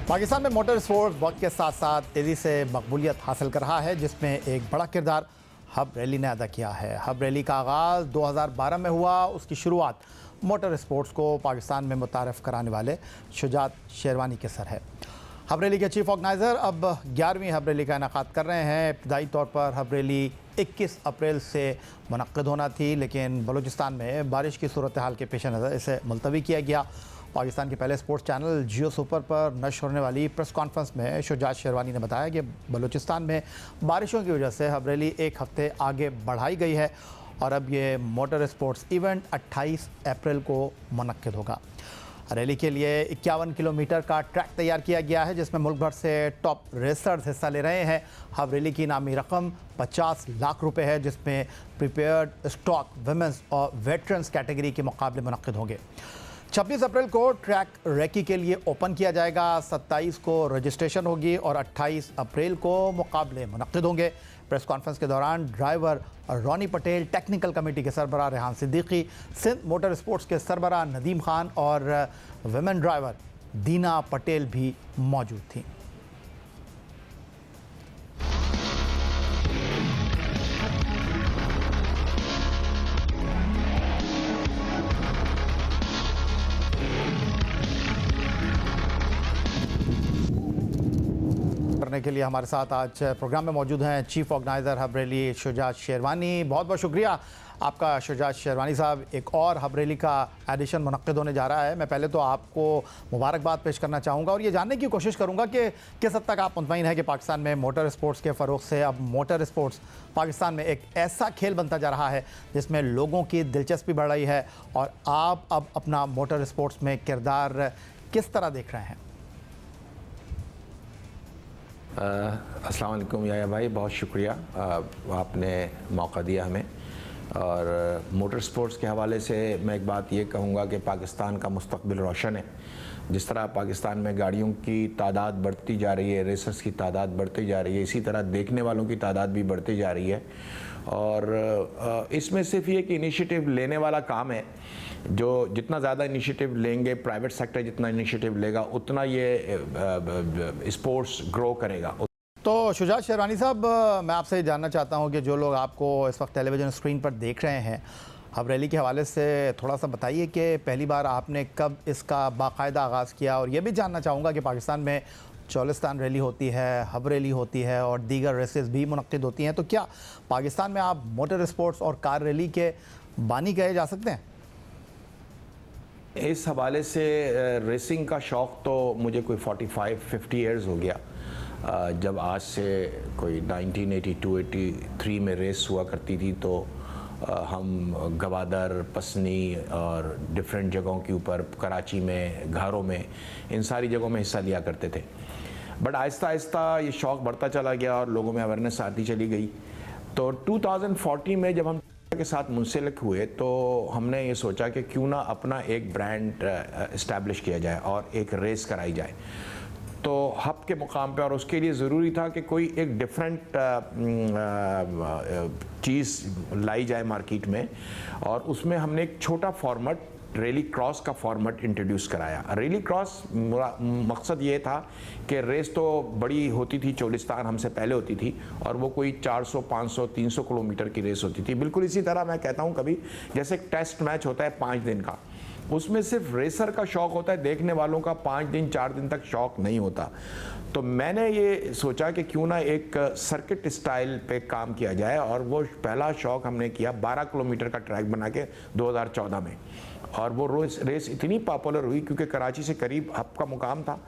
पाकिस्तान में motor sports वक्त के साथ साथ तेज़ी से मकबूलियत हासिल कर रहा है, जिसमें एक बड़ा किरदार हब रैली ने अदा किया है। हब रैली का आगाज़ 2012 में हुआ। उसकी शुरुआत मोटर स्पोर्ट्स को पाकिस्तान में मुतारफ़ कराने वाले शुजात शेरवानी के सर है। हब रैली के चीफ ऑर्गेनाइज़र अब 11वीं हब रैली का इनेकाद कर रहे हैं। इब्तदाई तौर पर हब रैली 21 अप्रैल से मुनक्किद होना थी, लेकिन बलूचिस्तान में बारिश की सूरत हाल के पेश नज़र इसे मुलतवी किया गया। पाकिस्तान के पहले स्पोर्ट्स चैनल जियो सुपर पर नश्र होने वाली प्रेस कॉन्फ्रेंस में शुजात शेरवानी ने बताया कि बलूचिस्तान में बारिशों की वजह से हब रैली एक हफ्ते आगे बढ़ाई गई है और अब ये मोटर स्पोर्ट्स इवेंट 28 अप्रैल को मुनक्किद होगा। रैली के लिए 51 किलोमीटर का ट्रैक तैयार किया गया है, जिसमें मुल्क भर से टॉप रेसर्स हिस्सा ले रहे हैं। हब रैली की इनामी रकम 50 लाख रुपए है, जिसमें प्रिपेयर्ड, स्टॉक, वुमेंस और वेटरन्स कैटेगरी के मुकाबले मुनक्किद होंगे। 26 अप्रैल को ट्रैक रेकी के लिए ओपन किया जाएगा। 27 को रजिस्ट्रेशन होगी और 28 अप्रैल को मुकाबले मुनक्किद होंगे। प्रेस कॉन्फ्रेंस के दौरान ड्राइवर रोनी पटेल, टेक्निकल कमेटी के सरबराह रेहान सिद्दीकी, सिंध मोटर स्पोर्ट्स के सरबराह नदीम खान और वुमेन ड्राइवर दीना पटेल भी मौजूद थीं। करने के लिए हमारे साथ आज प्रोग्राम में मौजूद हैं chief organiser hub rally Shujaat sherwani. बहुत बहुत शुक्रिया आपका शुजात शेरवानी साहब। एक और हब रैली का एडिशन मुनक्किद होने जा रहा है। मैं पहले तो आपको मुबारकबाद पेश करना चाहूँगा और ये जानने की कोशिश करूँगा कि किस हद तक आप मुतमईन हैं कि पाकिस्तान में मोटर स्पोर्ट्स के फ़रोग़ से अब मोटर स्पोर्ट्स पाकिस्तान में एक ऐसा खेल बनता जा रहा है जिसमें लोगों की दिलचस्पी बढ़ रही है, और आप अब अपना मोटर स्पोर्ट्स में किरदार किस तरह देख रहे हैं? अस्सलाम वालेकुम याया भाई, बहुत शुक्रिया आपने मौका दिया हमें। और मोटर स्पोर्ट्स के हवाले से मैं एक बात ये कहूँगा कि पाकिस्तान का मुस्तकबिल रोशन है। जिस तरह पाकिस्तान में गाड़ियों की तादाद बढ़ती जा रही है, रेसर्स की तादाद बढ़ती जा रही है, इसी तरह देखने वालों की तादाद भी बढ़ती जा रही है। और इसमें सिर्फ ये कि इनिशिएटिव लेने वाला काम है। जो जितना ज़्यादा इनिशिएटिव लेंगे, प्राइवेट सेक्टर जितना इनिशिएटिव लेगा, उतना ये स्पोर्ट्स ग्रो करेगा। तो शुजात शेरवानी साहब, मैं आपसे ये जानना चाहता हूँ कि जो लोग आपको इस वक्त टेलीविज़न स्क्रीन पर देख रहे हैं, हब रैली के हवाले से थोड़ा सा बताइए कि पहली बार आपने कब इसका बाकायदा आगाज़ किया, और ये भी जानना चाहूँगा कि पाकिस्तान में चौलिस्तान रैली होती है, हब रैली होती है और दीगर रेसेस भी मुनक्किद होती हैं, तो क्या पाकिस्तान में आप मोटर स्पोर्ट्स और कार रैली के बानी कहे जा सकते हैं? इस हवाले से रेसिंग का शौक़ तो मुझे कोई 45-50 ईयर्स हो गया। जब आज से कोई 1982-83 में रेस हुआ करती थी, तो हम गवादर, पसनी और डिफरेंट जगहों के ऊपर, कराची में, घरों में, इन सारी जगहों में हिस्सा लिया करते थे। बट आहिस्ता आहिस्ता ये शौक़ बढ़ता चला गया और लोगों में अवेयरनेस आती चली गई। तो 2040 में जब हम के साथ मुंसलिक हुए, तो हमने ये सोचा कि क्यों ना अपना एक ब्रांड इस्टेब्लिश किया जाए और एक रेस कराई जाए। तो हब के मुकाम पे, और उसके लिए ज़रूरी था कि कोई एक डिफरेंट चीज़ लाई जाए मार्केट में, और उसमें हमने एक छोटा फॉर्मेट रैली क्रॉस का फॉर्मेट इंट्रोड्यूस कराया। रैली क्रॉस मकसद ये था कि रेस तो बड़ी होती थी, चौलिस्तान हमसे पहले होती थी, और वो कोई 400, 500, 300 किलोमीटर की रेस होती थी। बिल्कुल इसी तरह मैं कहता हूँ, कभी जैसे एक टेस्ट मैच होता है 5 दिन का, उसमें सिर्फ रेसर का शौक़ होता है, देखने वालों का 5 दिन 4 दिन तक शौक़ नहीं होता। तो मैंने ये सोचा कि क्यों ना एक सर्किट स्टाइल पे काम किया जाए, और वो पहला शौक़ हमने किया 12 किलोमीटर का ट्रैक बना के 2014 में। और वो रेस इतनी पॉपुलर हुई क्योंकि कराची से करीब हब का मुकाम था,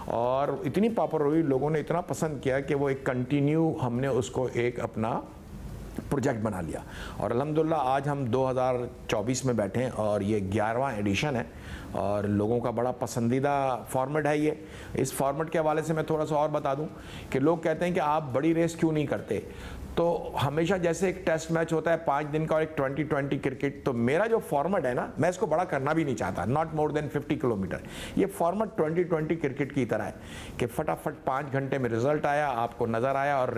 और इतनी पॉपुलर हुई, लोगों ने इतना पसंद किया कि वो एक कंटिन्यू हमने उसको एक अपना प्रोजेक्ट बना लिया। और अल्हम्दुलिल्लाह आज हम 2024 में बैठे हैं और ये 11वां एडिशन है, और लोगों का बड़ा पसंदीदा फॉर्मेट है ये। इस फॉर्मेट के हवाले से मैं थोड़ा सा और बता दूं कि लोग कहते हैं कि आप बड़ी रेस क्यों नहीं करते। तो हमेशा जैसे एक टेस्ट मैच होता है 5 दिन का और एक 20-20 क्रिकेट, तो मेरा जो फॉर्मेट है ना, मैं इसको बड़ा करना भी नहीं चाहता, नॉट मोर देन 50 किलोमीटर। ये फॉर्मेट 20-20 क्रिकेट की तरह है कि फटाफट 5 घंटे में रिजल्ट आया, आपको नज़र आया, और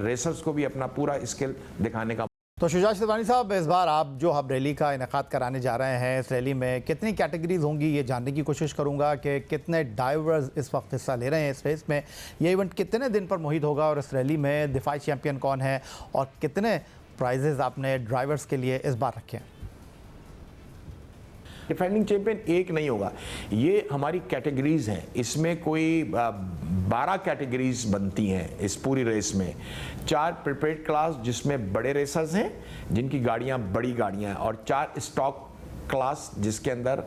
रेसर्स को भी अपना पूरा स्किल दिखाने का तो शुजा शेरवानी साहब, इस बार आप जो हब रैली का इनेकाद कराने जा रहे हैं, इस रैली में कितनी कैटेगरीज होंगी ये जानने की कोशिश करूंगा कि कितने ड्राइवर्स इस वक्त हिस्सा ले रहे हैं इस रेस में, ये इवेंट कितने दिन पर मुहित होगा और इस रैली में दिफाई चैंपियन कौन है और कितने प्राइजेज आपने ड्राइवर्स के लिए इस बार रखे हैं? डिफेंडिंग चैंपियन एक नहीं होगा, ये हमारी कैटेगरीज हैं। इसमें कोई 12 कैटेगरीज बनती हैं इस पूरी रेस में। 4 प्रिपेयर्ड क्लास जिसमें बड़े रेसर्स हैं जिनकी गाड़ियां बड़ी गाड़ियां हैं, और 4 स्टॉक क्लास जिसके अंदर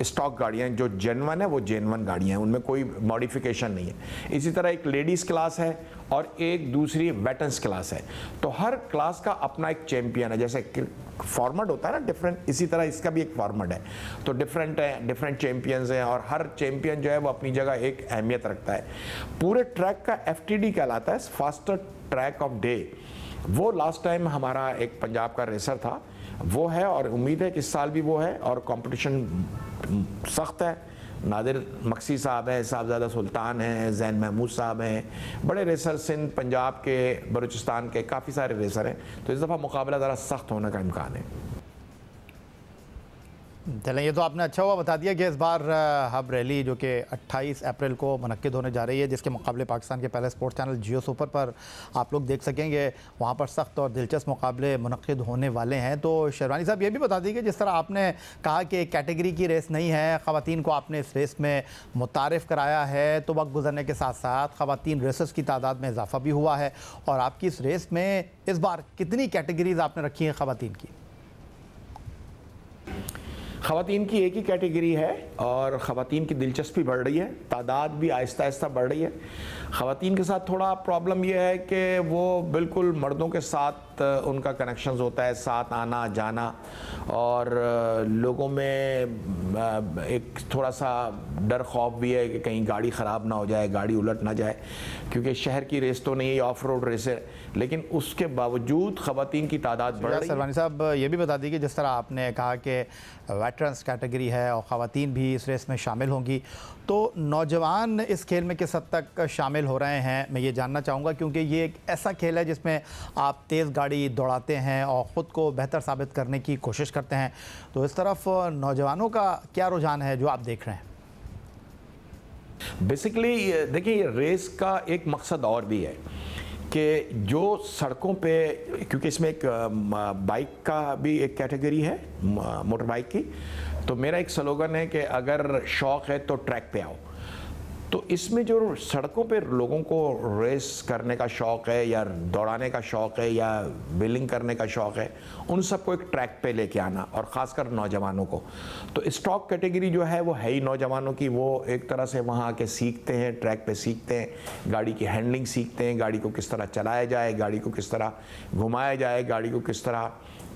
स्टॉक गाड़ियां जो जेन्युइन है वो जेन्युइन गाड़ियां हैं, उनमें कोई मॉडिफिकेशन नहीं है। इसी तरह एक लेडीज क्लास है और एक दूसरी वेटरन्स क्लास है। तो हर क्लास का अपना एक चैंपियन है, जैसे फॉर्मेट होता है ना डिफरेंट, इसी तरह इसका भी एक फॉर्मेट है। तो डिफरेंट है, डिफरेंट चैंपियंस हैं और हर चैंपियन जो है वो अपनी जगह एक अहमियत रखता है। पूरे ट्रैक का FTD कहलाता है, फास्टर ट्रैक ऑफ डे। वो लास्ट टाइम हमारा एक पंजाब का रेसर था, वो है और उम्मीद है कि इस साल भी वो है। और कंपटीशन सख्त है। नादिर मक्सी साहब हैं, साहबजादा सुल्तान हैं, जैन महमूद साहब हैं, बड़े रेसर सिंध पंजाब के बलूचिस्तान के काफ़ी सारे रेसर हैं। तो इस दफ़ा मुकाबला ज़रा सख्त होने का इम्कान है। चलें, ये तो आपने अच्छा हुआ बता दिया कि इस बार हब रैली जो कि 28 अप्रैल को मुनक्किद होने जा रही है, जिसके मुकाबले पाकिस्तान के पहले स्पोर्ट्स चैनल जियो सुपर पर आप लोग देख सकेंगे। वहाँ पर सख्त और दिलचस्प मुकाबले मुनक्किद होने वाले हैं। तो शेरवानी साहब, ये भी बता दीजिए, जिस तरह आपने कहा कि एक कैटेगरी की रेस नहीं है, ख़वातीन को आपने इस रेस में मुतारिफ़ कराया है, तो वक्त गुजरने के साथ साथ ख़वातीन रेसर्स की तादाद में इजाफा भी हुआ है। और आपकी इस रेस में इस बार कितनी कैटेगरीज आपने रखी हैं ख़वातीन की? ख़वातीन की एक ही कैटेगरी है और ख़वातीन की दिलचस्पी बढ़ रही है, तादाद भी आहिस्ता आहिस्ता बढ़ रही है। ख़वातीन के साथ थोड़ा प्रॉब्लम यह है कि वो बिल्कुल मर्दों के साथ उनका कनेक्शंस होता है, साथ आना जाना, और लोगों में एक थोड़ा सा डर खौफ भी है कि कहीं गाड़ी ख़राब ना हो जाए, गाड़ी उलट ना जाए, क्योंकि शहर की रेस तो नहीं है, ऑफ रोड रेस है। लेकिन उसके बावजूद ख़वातीन की तादाद बढ़ रही है। शेरवानी साहब, ये भी बता दीजिए, जिस तरह आपने कहा कि वेटरन्स कैटेगरी है और ख़वातीन भी इस रेस में शामिल होंगी, तो नौजवान इस खेल में किस हद तक शामिल हो रहे हैं, मैं ये जानना चाहूँगा, क्योंकि ये एक ऐसा खेल है जिसमें आप तेज़ गाड़ी दौड़ाते हैं और ख़ुद को बेहतर साबित करने की कोशिश करते हैं। तो इस तरफ नौजवानों का क्या रुझान है जो आप देख रहे हैं? बेसिकली देखिए, ये रेस का एक मकसद और भी है कि जो सड़कों पे, क्योंकि इसमें एक बाइक का भी एक कैटेगरी है, मोटर बाइक की, तो मेरा एक स्लोगन है कि अगर शौक़ है तो ट्रैक पे आओ। तो इसमें जो सड़कों पे लोगों को रेस करने का शौक़ है या दौड़ाने का शौक़ है या व्हीलिंग करने का शौक़ है, उन सबको एक ट्रैक पे लेके आना, और ख़ासकर नौजवानों को। तो स्टॉक कैटेगरी जो है वो है ही नौजवानों की। वो एक तरह से वहाँ आके सीखते हैं, ट्रैक पे सीखते हैं, गाड़ी की हैंडलिंग सीखते हैं, गाड़ी को किस तरह चलाया जाए, गाड़ी को किस तरह घुमाया जाए, गाड़ी को किस तरह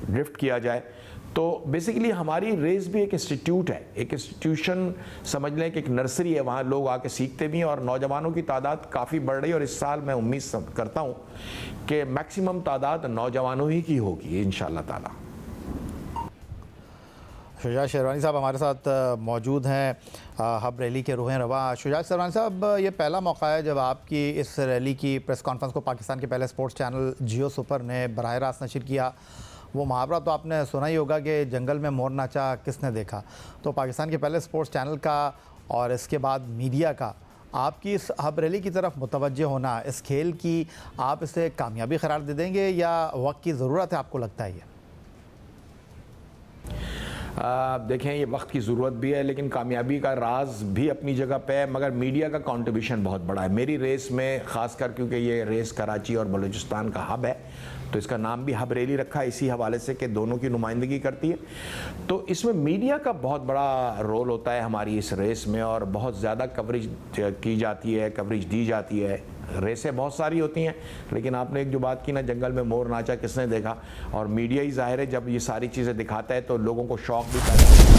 ड्रिफ्ट किया जाए। तो बेसिकली हमारी रेस भी एक इंस्टीट्यूट है, एक इंस्टीट्यूशन समझ लें कि एक नर्सरी है, वहाँ लोग आके सीखते भी हैं और नौजवानों की तादाद काफ़ी बढ़ रही है। और इस साल मैं उम्मीद करता हूँ कि मैक्सिमम तादाद नौजवानों ही की होगी इंशाअल्लाह ताला। शुजा शेरवानी साहब हमारे साथ मौजूद हैं, हब रैली के रूह रवा। शुजा शेरवानी साहब, ये पहला मौका है जब आपकी इस रैली की प्रेस कॉन्फ्रेंस को पाकिस्तान के पहले स्पोर्ट्स चैनल जियो सुपर ने बराह रास्त नशर किया। वो मुहावरा तो आपने सुना ही होगा कि जंगल में मोर नाचा किसने देखा। तो पाकिस्तान के पहले स्पोर्ट्स चैनल का और इसके बाद मीडिया का आपकी इस हब रैली की तरफ मुतवज्जे होना, इस खेल की आप इसे कामयाबी करार दे देंगे या वक्त की ज़रूरत है, आपको लगता है ये? देखें, ये वक्त की ज़रूरत भी है, लेकिन कामयाबी का राज भी अपनी जगह पे है, मगर मीडिया का कंट्रीब्यूशन बहुत बड़ा है मेरी रेस में, ख़ासकर क्योंकि ये रेस कराची और बलूचिस्तान का हब है, तो इसका नाम भी हब रैली रखा है इसी हवाले से कि दोनों की नुमाइंदगी करती है। तो इसमें मीडिया का बहुत बड़ा रोल होता है हमारी इस रेस में, और बहुत ज़्यादा कवरेज की जाती है, कवरेज दी जाती है। रेसें बहुत सारी होती हैं, लेकिन आपने एक जो बात की ना, जंगल में मोर नाचा किसने देखा, और मीडिया ही ज़ाहिर है जब ये सारी चीज़ें दिखाता है तो लोगों को शौक़ भी पैदा होता है।